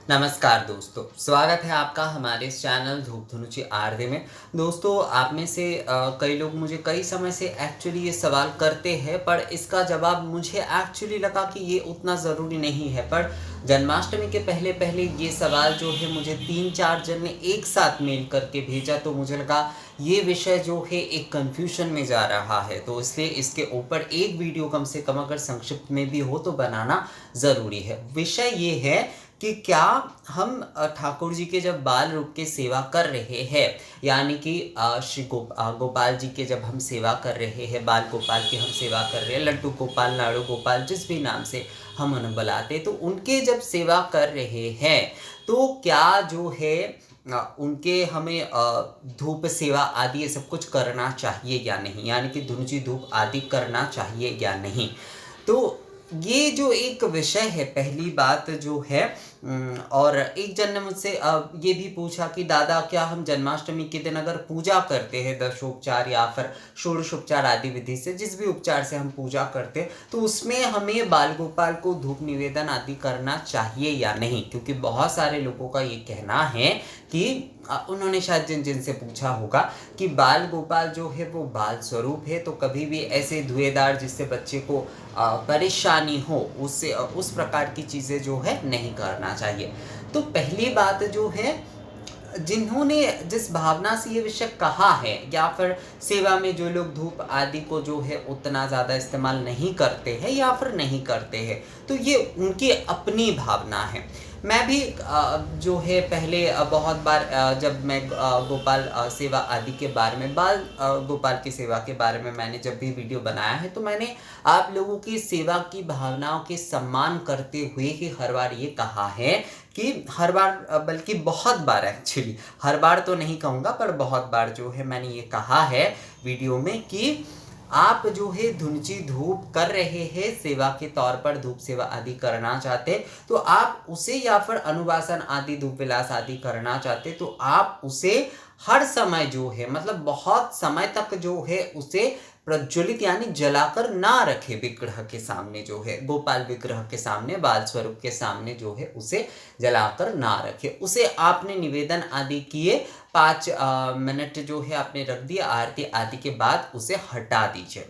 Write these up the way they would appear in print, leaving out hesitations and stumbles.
नमस्कार दोस्तों, स्वागत है आपका हमारे इस चैनल धूप धुनुची आरती में। दोस्तों, आप में से कई लोग मुझे कई समय से एक्चुअली ये सवाल करते हैं, पर इसका जवाब मुझे एक्चुअली लगा कि ये उतना ज़रूरी नहीं है। पर जन्माष्टमी के पहले पहले ये सवाल जो है मुझे 3-4 जन ने एक साथ मेल करके भेजा, तो मुझे लगा ये विषय जो है एक कन्फ्यूजन में जा रहा है, तो इसलिए इसके ऊपर एक वीडियो कम से कम अगर संक्षिप्त में भी हो तो बनाना ज़रूरी है। विषय ये है कि क्या हम ठाकुर जी के जब बाल रूप के सेवा कर रहे हैं, यानी कि श्री गोपाल जी के जब हम सेवा कर रहे हैं, बाल गोपाल की हम सेवा कर रहे हैं, लड्डू गोपाल, लाड़ू गोपाल, जिस भी नाम से हम उन्हें बुलाते, तो उनके जब सेवा कर रहे हैं तो क्या जो है उनके हमें धूप सेवा आदि ये सब कुछ करना चाहिए या नहीं, यानी कि धुनुची धूप आदि करना चाहिए या नहीं। तो ये जो एक विषय है, पहली बात जो है और एक जन ने मुझसे ये भी पूछा कि दादा, क्या हम जन्माष्टमी के दिन अगर पूजा करते हैं दशोपचार या फिर षोडशोपचार आदि विधि से, जिस भी उपचार से हम पूजा करते हैं, तो उसमें हमें बाल गोपाल को धूप निवेदन आदि करना चाहिए या नहीं। क्योंकि बहुत सारे लोगों का ये कहना है कि उन्होंने शायद जिन जिन से पूछा होगा कि बाल गोपाल जो है वो बाल स्वरूप है, तो कभी भी ऐसे धुएंदार जिससे बच्चे को परेशानी हो उससे उस प्रकार की चीज़ें जो है नहीं करना चाहिए। तो पहली बात जो है, जिन्होंने जिस भावना से ये विषय कहा है, या फिर सेवा में जो लोग धूप आदि को जो है उतना ज़्यादा इस्तेमाल नहीं करते हैं या फिर नहीं करते हैं, तो ये उनकी अपनी भावना है। मैं भी जो है पहले बहुत बार जब मैं गोपाल सेवा आदि के बारे में, बाल गोपाल की सेवा के बारे में मैंने जब भी वीडियो बनाया है, तो मैंने आप लोगों की सेवा की भावनाओं के सम्मान करते हुए ही हर बार ये कहा है कि हर बार बल्कि बहुत बार, एक्चुअली हर बार तो नहीं कहूँगा, पर बहुत बार जो है मैंने ये कहा है वीडियो में कि आप जो है धुनुची धूप कर रहे हैं, सेवा के तौर पर धूप सेवा आदि करना चाहते, तो आप उसे, या फिर अनुवासन आदि धूप विलास आदि करना चाहते, तो आप उसे हर समय जो है, मतलब बहुत समय तक जो है उसे प्रज्वलित यानी जलाकर ना रखे। विग्रह के सामने जो है, गोपाल विग्रह के सामने, बाल स्वरूप के सामने जो है उसे जलाकर ना रखे। उसे आपने निवेदन आदि किए, 5 मिनट जो है आपने रख दिया, आरती आदि के बाद उसे हटा दीजिए।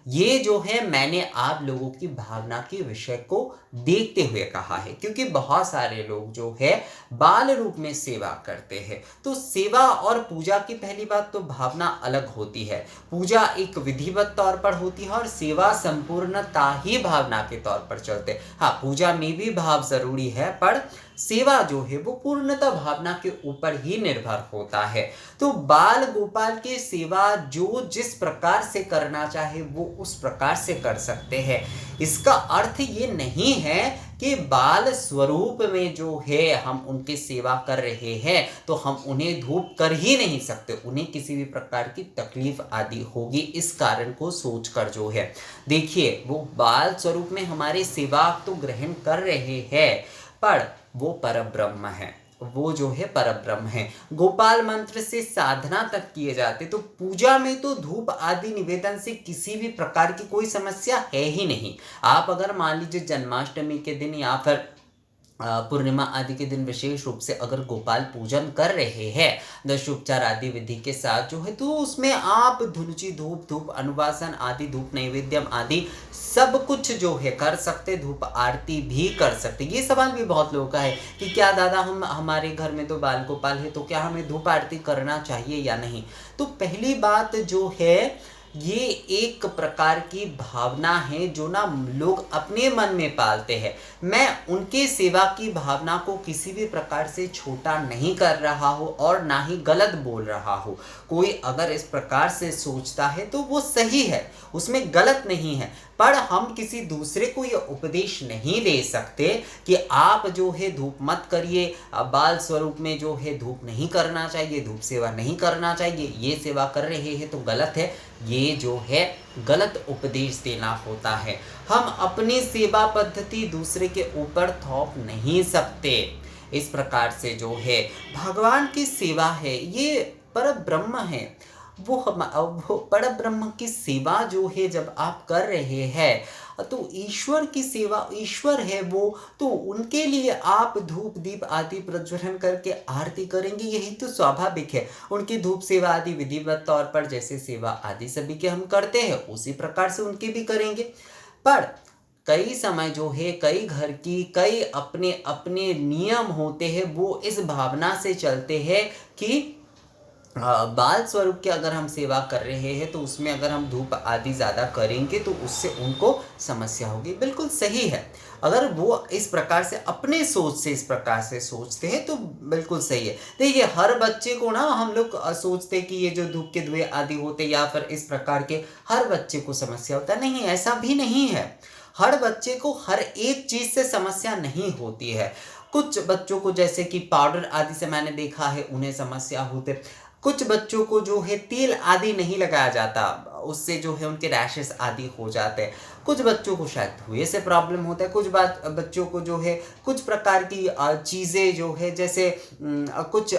ये जो है मैंने आप लोगों की भावना के विषय को देखते हुए कहा है, क्योंकि बहुत सारे लोग जो है बाल रूप में सेवा करते हैं। तो सेवा और पूजा की पहली बात तो भावना अलग होती है। पूजा एक विधिवत तौर पर होती है और सेवा संपूर्णता ही भावना के तौर पर चलते। हाँ, पूजा में भी भाव जरूरी है, पर सेवा जो है वो पूर्णतः भावना के ऊपर ही निर्भर होता है। तो बाल गोपाल की सेवा जो जिस प्रकार से करना चाहे वो उस प्रकार से कर सकते हैं। इसका अर्थ ये नहीं है कि बाल स्वरूप में जो है हम उनकी सेवा कर रहे हैं तो हम उन्हें धूप कर ही नहीं सकते, उन्हें किसी भी प्रकार की तकलीफ आदि होगी, इस कारण को सोचकर जो है, देखिए वो बाल स्वरूप में हमारी सेवा तो ग्रहण कर रहे हैं, पर वो परब्रह्म है, वो जो है परब्रह्म है। गोपाल मंत्र से साधना तक किए जाते, तो पूजा में तो धूप आदि निवेदन से किसी भी प्रकार की कोई समस्या है ही नहीं। आप अगर मान लीजिए जन्माष्टमी के दिन या फिर पूर्णिमा आदि के दिन विशेष रूप से अगर गोपाल पूजन कर रहे हैं दशोपचार आदि विधि के साथ जो है, तो उसमें आप धुनुची धूप, धूप अनुवासन आदि, धूप नैवेद्यम आदि सब कुछ जो है कर सकते, धूप आरती भी कर सकते। ये सवाल भी बहुत लोगों का है कि क्या दादा, हम हमारे घर में तो बाल गोपाल है, तो क्या हमें धूप आरती करना चाहिए या नहीं। तो पहली बात जो है, ये एक प्रकार की भावना है जो ना लोग अपने मन में पालते हैं। मैं उनके सेवा की भावना को किसी भी प्रकार से छोटा नहीं कर रहा हूँ और ना ही गलत बोल रहा हूँ। कोई अगर इस प्रकार से सोचता है तो वो सही है, उसमें गलत नहीं है, पर हम किसी दूसरे को ये उपदेश नहीं दे सकते कि आप जो है धूप मत करिए, बाल स्वरूप में जो है धूप नहीं करना चाहिए, धूप सेवा नहीं करना चाहिए, ये सेवा कर रहे हैं तो गलत है। ये जो है गलत उपदेश देना होता है। हम अपनी सेवा पद्धति दूसरे के ऊपर थोप नहीं सकते। इस प्रकार से जो है भगवान की सेवा है, ये पर ब्रह्म है। वो परब्रह्म की सेवा जो है जब आप कर रहे हैं, तो ईश्वर की सेवा, ईश्वर है वो, तो उनके लिए आप धूप दीप आदि प्रज्वलन करके आरती करेंगे, यही तो स्वाभाविक है। उनकी धूप सेवा आदि विधिवत तौर पर जैसे सेवा आदि सभी के हम करते हैं उसी प्रकार से उनकी भी करेंगे। पर कई समय जो है, कई घर की कई अपने अपने नियम होते हैं, वो इस भावना से चलते हैं कि बाल स्वरूप की अगर हम सेवा कर रहे हैं तो उसमें अगर हम धूप आदि ज़्यादा करेंगे तो उससे उनको समस्या होगी। बिल्कुल सही है, अगर वो इस प्रकार से अपने सोच से इस प्रकार से सोचते हैं तो बिल्कुल सही है। देखिए, हर बच्चे को ना हम लोग सोचते कि ये जो धूप के धुएं आदि होते या फिर इस प्रकार के हर बच्चे को समस्या होता है, नहीं, ऐसा भी नहीं है। हर बच्चे को हर एक चीज़ से समस्या नहीं होती है। कुछ बच्चों को जैसे कि पाउडर आदि से मैंने देखा है उन्हें समस्या होते, कुछ बच्चों को जो है तेल आदि नहीं लगाया जाता, उससे जो है उनके रैशेस आदि हो जाते हैं। कुछ बच्चों को शायद धुएं से प्रॉब्लम होता है, कुछ बच्चों को जो है कुछ प्रकार की चीज़ें जो है जैसे कुछ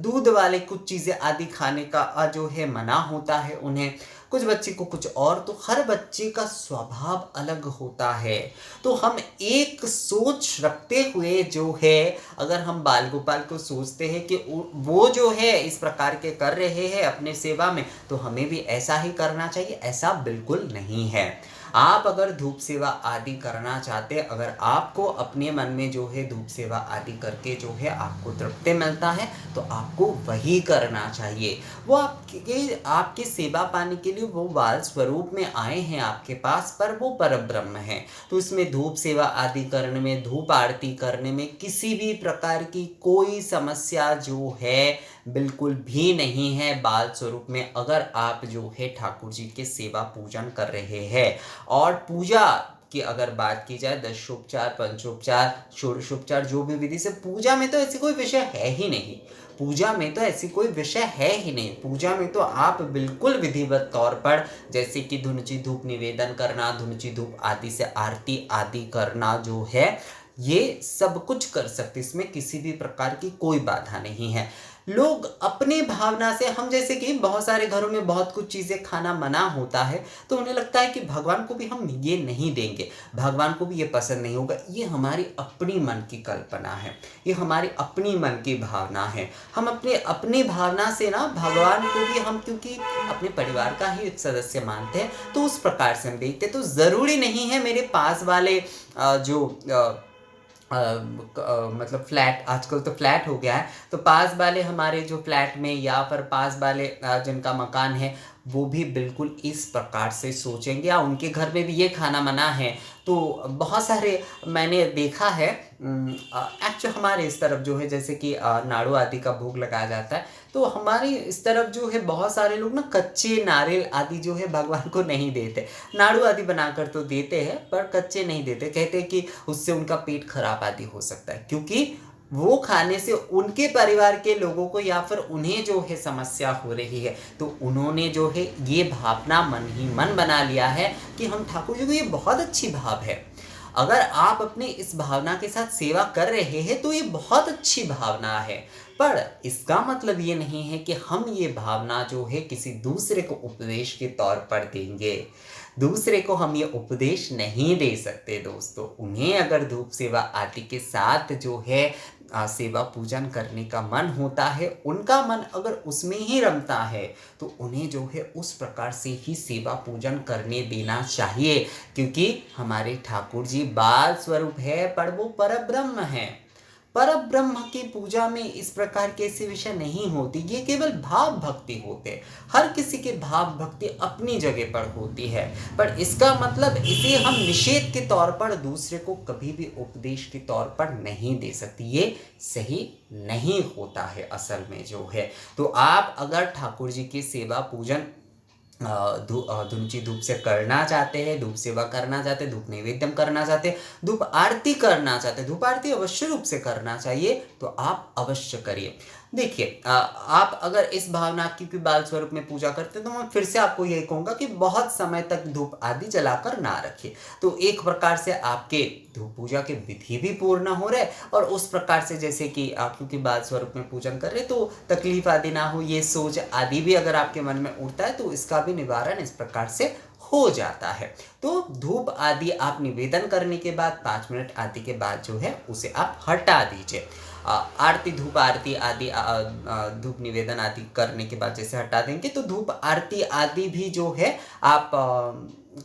दूध वाले कुछ चीज़ें आदि खाने का जो है मना होता है उन्हें, कुछ बच्चे को कुछ और। तो हर बच्चे का स्वभाव अलग होता है। तो हम एक सोच रखते हुए जो है, अगर हम बाल गोपाल को सोचते हैं कि वो जो है इस प्रकार के कर रहे हैं अपने सेवा में, तो हमें भी ऐसा ही करना चाहिए, ऐसा बिल्कुल नहीं है। आप अगर धूप सेवा आदि करना चाहते, अगर आपको अपने मन में जो है धूप सेवा आदि करके जो है आपको तृप्ति मिलता है, तो आपको वही करना चाहिए। वो आपके सेवा पाने के लिए वो बाल स्वरूप में आए हैं आपके पास, पर वो परब्रह्म है। तो इसमें धूप सेवा आदि करने में, धूप आरती करने में किसी भी प्रकार की कोई समस्या जो है बिल्कुल भी नहीं है। बाल स्वरूप में अगर आप जो है ठाकुर जी के सेवा पूजन कर रहे हैं, और पूजा की अगर बात की जाए, दशोपचार, पंचोपचार, षोडशोपचार, जो भी विधि से, पूजा में तो ऐसी कोई विषय है ही नहीं। पूजा में तो ऐसी कोई विषय है ही नहीं। पूजा में तो आप बिल्कुल विधिवत तौर पर, जैसे कि धुनुची धूप निवेदन करना, धुनुची धूप आदि से आरती आदि करना जो है, ये सब कुछ कर सकते, इसमें किसी भी प्रकार की कोई बाधा नहीं है। लोग अपनी भावना से, हम जैसे कि बहुत सारे घरों में बहुत कुछ चीज़ें खाना मना होता है, तो उन्हें लगता है कि भगवान को भी हम ये नहीं देंगे, भगवान को भी ये पसंद नहीं होगा। ये हमारी अपनी मन की कल्पना है, ये हमारी अपनी मन की भावना है। हम अपनी भावना से ना भगवान को भी हम, क्योंकि अपने परिवार का ही एक सदस्य मानते हैं, तो उस प्रकार से हम देखते हैं। तो ज़रूरी नहीं है मेरे पास वाले मतलब फ्लैट, आजकल तो फ्लैट हो गया है, तो पास वाले हमारे जो फ्लैट में या फिर पास वाले जिनका मकान है, वो भी बिल्कुल इस प्रकार से सोचेंगे, या उनके घर में भी ये खाना मना है। तो बहुत सारे मैंने देखा है, एक्चुअली हमारे इस तरफ जो है जैसे कि नाड़ू आदि का भोग लगाया जाता है, तो हमारी इस तरफ जो है बहुत सारे लोग ना कच्चे नारियल आदि जो है भगवान को नहीं देते। नाड़ू आदि बनाकर तो देते हैं पर कच्चे नहीं देते, कहते हैं कि उससे उनका पेट खराब आदि हो सकता है, क्योंकि वो खाने से उनके परिवार के लोगों को या फिर उन्हें जो है समस्या हो रही है। तो उन्होंने जो है ये भावना मन ही मन बना लिया है कि हम ठाकुर जी को, ये बहुत अच्छी भाव है। अगर आप अपनी इस भावना के साथ सेवा कर रहे हैं तो ये बहुत अच्छी भावना है, पर इसका मतलब ये नहीं है कि हम ये भावना जो है किसी दूसरे को उपदेश के तौर पर देंगे। दूसरे को हम ये उपदेश नहीं दे सकते दोस्तों। उन्हें अगर धूप सेवा आदि के साथ जो है सेवा पूजन करने का मन होता है, उनका मन अगर उसमें ही रमता है, तो उन्हें जो है उस प्रकार से ही सेवा पूजन करने देना चाहिए, क्योंकि हमारे ठाकुर जी बाल स्वरूप है, पर वो परब्रह्म है। परब्रह्म की पूजा में इस प्रकार के ऐसे विषय नहीं होती, ये केवल भाव भक्ति होते। हर किसी के भाव भक्ति अपनी जगह पर होती है, पर इसका मतलब इसे हम निषेध के तौर पर दूसरे को कभी भी उपदेश के तौर पर नहीं दे सकती, ये सही नहीं होता है असल में जो है। तो आप अगर ठाकुर जी की सेवा पूजन धुनुची धूप से करना चाहते हैं, धूप सेवा करना चाहते हैं, धूप नैवेद्यम करना चाहते हैं, धूप आरती करना चाहते हैं, धूप आरती अवश्य रूप से करना चाहिए, तो आप अवश्य करिए। देखिए आप अगर इस भावना की कोई बाल स्वरूप में पूजा करते हैं तो मैं फिर से आपको यही कहूँगा कि बहुत समय तक धूप आदि जलाकर ना रखें। तो एक प्रकार से आपके धूप पूजा के विधि भी पूर्ण हो रहे और उस प्रकार से जैसे कि आप क्योंकि बाल स्वरूप में पूजन कर रहे तो तकलीफ आदि ना हो, ये सोच आदि भी अगर आपके मन में उठता है तो इसका भी निवारण इस प्रकार से हो जाता है। तो धूप आदि आप निवेदन करने के बाद 5 मिनट आदि के बाद जो है उसे आप हटा दीजिए। आरती धूप आरती आदि धूप निवेदन आदि करने के बाद जैसे हटा देंगे तो धूप आरती आदि भी जो है आप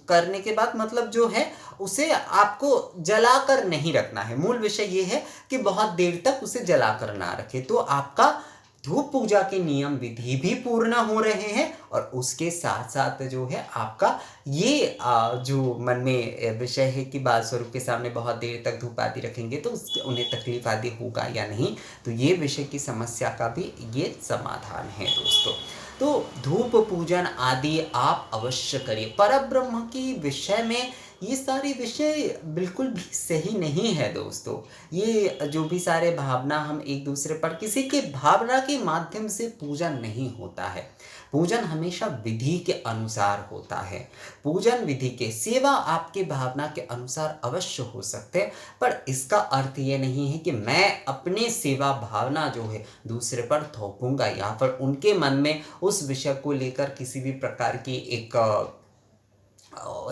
करने के बाद मतलब जो है उसे आपको जलाकर नहीं रखना है। मूल विषय ये है कि बहुत देर तक उसे जलाकर ना रखें तो आपका धूप पूजा के नियम विधि भी पूर्ण हो रहे हैं और उसके साथ साथ जो है आपका ये जो मन में विषय है कि बाल स्वरूप के सामने बहुत देर तक धूप आदि रखेंगे तो उन्हें तकलीफ आदि होगा या नहीं, तो ये विषय की समस्या का भी ये समाधान है दोस्तों। तो धूप पूजन आदि आप अवश्य करिए। परब्रह्म की विषय में ये सारे विषय बिल्कुल भी सही नहीं है दोस्तों। ये जो भी सारे भावना हम एक दूसरे पर किसी के भावना के माध्यम से पूजन नहीं होता है। पूजन हमेशा विधि के अनुसार होता है। पूजन विधि के सेवा आपके भावना के अनुसार अवश्य हो सकते हैं, पर इसका अर्थ ये नहीं है कि मैं अपने सेवा भावना जो है दूसरे पर थोपूंगा या फिर उनके मन में उस विषय को लेकर किसी भी प्रकार की एक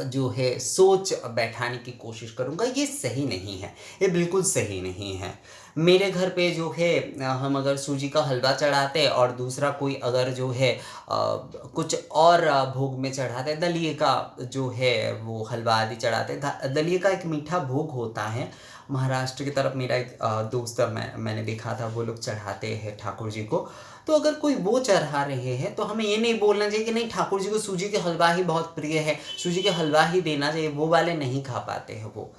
जो है सोच बैठाने की कोशिश करूँगा। ये सही नहीं है, ये बिल्कुल सही नहीं है। मेरे घर पे जो है हम अगर सूजी का हलवा चढ़ाते हैं और दूसरा कोई अगर जो है कुछ और भोग में चढ़ाते हैं, दलिए का जो है वो हलवा आदि चढ़ाते हैं। दलिए का एक मीठा भोग होता है, महाराष्ट्र की तरफ मेरा एक दोस्त मैंने देखा था वो लोग चढ़ाते हैं ठाकुर जी को। तो अगर कोई वो चढ़ा रहे हैं तो हमें ये नहीं बोलना चाहिए कि नहीं ठाकुर जी को सूजी के हलवा ही बहुत प्रिय है, सूजी के हलवा ही देना चाहिए, वो वाले नहीं खा पाते हैं वो।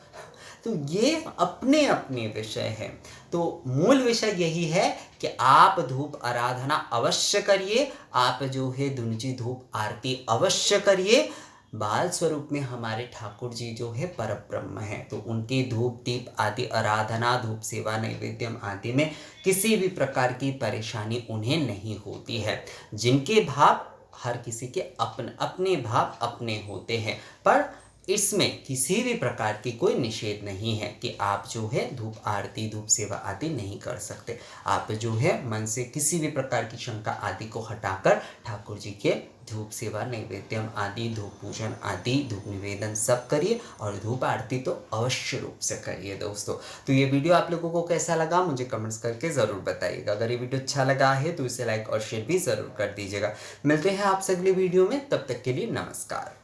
तो ये अपने अपने विषय है। तो मूल विषय यही है कि आप धूप आराधना अवश्य करिए, आप जो है धुंजी धूप आरती अवश्य करिए। बाल स्वरूप में हमारे ठाकुर जी जो है परब्रह्म है, तो उनके धूप दीप आदि आराधना धूप सेवा नैवेद्यम आदि में किसी भी प्रकार की परेशानी उन्हें नहीं होती है। जिनके भाव हर किसी के अपने अपने भाव अपने होते हैं, पर इसमें किसी भी प्रकार की कोई निषेध नहीं है कि आप जो है धूप आरती धूप सेवा आदि नहीं कर सकते। आप जो है मन से किसी भी प्रकार की शंका आदि को हटाकर ठाकुर जी के धूप सेवा नैवेद्यम आदि धूप पूजन आदि धूप निवेदन सब करिए और धूप आरती तो अवश्य रूप से करिए दोस्तों। तो ये वीडियो आप लोगों को कैसा लगा मुझे कमेंट्स करके ज़रूर बताइएगा। अगर ये वीडियो अच्छा लगा है तो इसे लाइक और शेयर भी ज़रूर कर दीजिएगा। मिलते हैं आपसे अगली वीडियो में, तब तक के लिए नमस्कार।